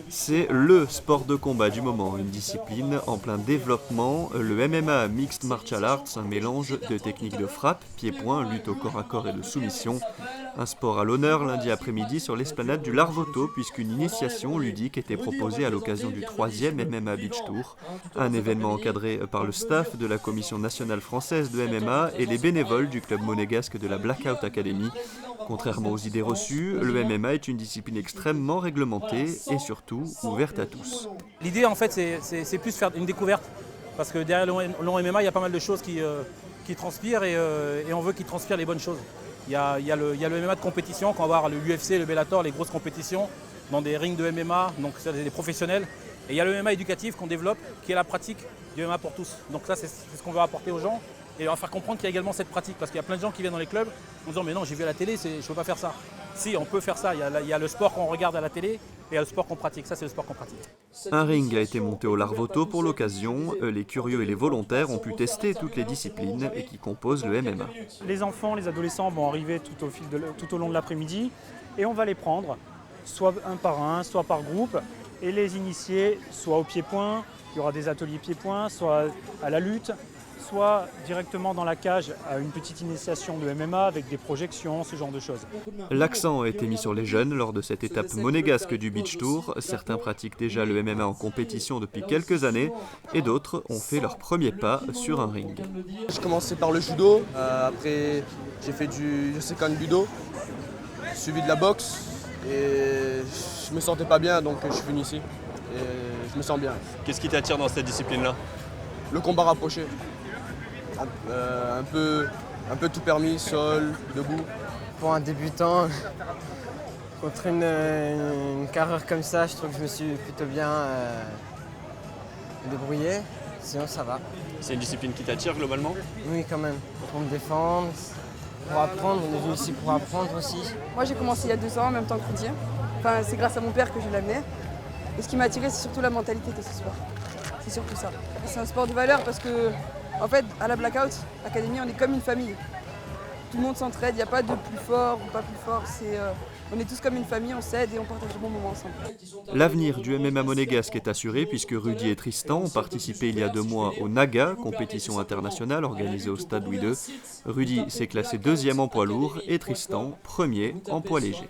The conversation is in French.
C'est le sport de combat du moment, une discipline en plein développement, le MMA Mixed Martial Arts, un mélange de techniques de frappe, pied-point, lutte au corps à corps et de soumission. Un sport à l'honneur lundi après-midi sur l'esplanade du Larvoto, puisqu'une initiation ludique était proposée à l'occasion du 3e MMA Beach Tour, un événement encadré par le staff de la Commission nationale française de MMA et les bénévoles du club monégasque de la Blackout Academy. Contrairement aux idées reçues, le MMA est une discipline extrêmement réglementée et surtout ouverte à tous. L'idée en fait c'est plus faire une découverte parce que derrière le MMA il y a pas mal de choses qui transpirent et on veut qu'ils transpirent les bonnes choses. Il y a le MMA de compétition, quand on va voir le UFC, le Bellator, les grosses compétitions dans des rings de MMA, donc c'est des professionnels. Et il y a le MMA éducatif qu'on développe qui est la pratique du MMA pour tous. Donc ça c'est ce qu'on veut apporter aux gens et on va faire comprendre qu'il y a également cette pratique parce qu'il y a plein de gens qui viennent dans les clubs en disant mais non j'ai vu à la télé, je ne peux pas faire ça. Si on peut faire ça, il y a le sport qu'on regarde à la télé et il y a le sport qu'on pratique, ça c'est le sport qu'on pratique. Un ring a été monté au Larvoto pour l'occasion, les curieux et les volontaires ont pu tester toutes les disciplines et qui composent le MMA. Les enfants, les adolescents vont arriver tout au long de l'après-midi et on va les prendre, soit un par un, soit par groupe, et les initier soit au pied-point, il y aura des ateliers pied-point, soit à la lutte, soit directement dans la cage à une petite initiation de MMA avec des projections, ce genre de choses. L'accent a été mis sur les jeunes lors de cette étape monégasque du Beach Tour. Certains pratiquent déjà le MMA en compétition depuis quelques années et d'autres ont fait leur premier pas sur un ring. J'ai commencé par le judo, après j'ai fait du Sekan Budo, suivi de la boxe et je me sentais pas bien donc je suis venu ici et je me sens bien. Qu'est-ce qui t'attire dans cette discipline-là? Le combat rapproché, un peu tout permis, sol, debout. Pour un débutant, contre une carrure comme ça, je trouve que je me suis plutôt bien débrouillé, sinon ça va. C'est une discipline qui t'attire globalement? Oui quand même, pour me défendre, pour apprendre, on est venu ici pour apprendre aussi. Moi j'ai commencé il y a 2 ans en même temps que Rudy. Enfin, c'est grâce à mon père que je l'ai amené. Et ce qui m'a attiré c'est surtout la mentalité de ce sport. C'est surtout ça. C'est un sport de valeur parce que en fait à la Blackout Academy on est comme une famille. Tout le monde s'entraide, il n'y a pas de plus fort ou pas plus fort. On est tous comme une famille, on s'aide et on partage de bons moments ensemble. L'avenir du MMA monégasque est assuré puisque Rudy et Tristan ont participé il y a 2 mois au NAGA, compétition internationale organisée au Stade Louis II. Rudy s'est classé 2e en poids lourd et Tristan 1er en poids léger.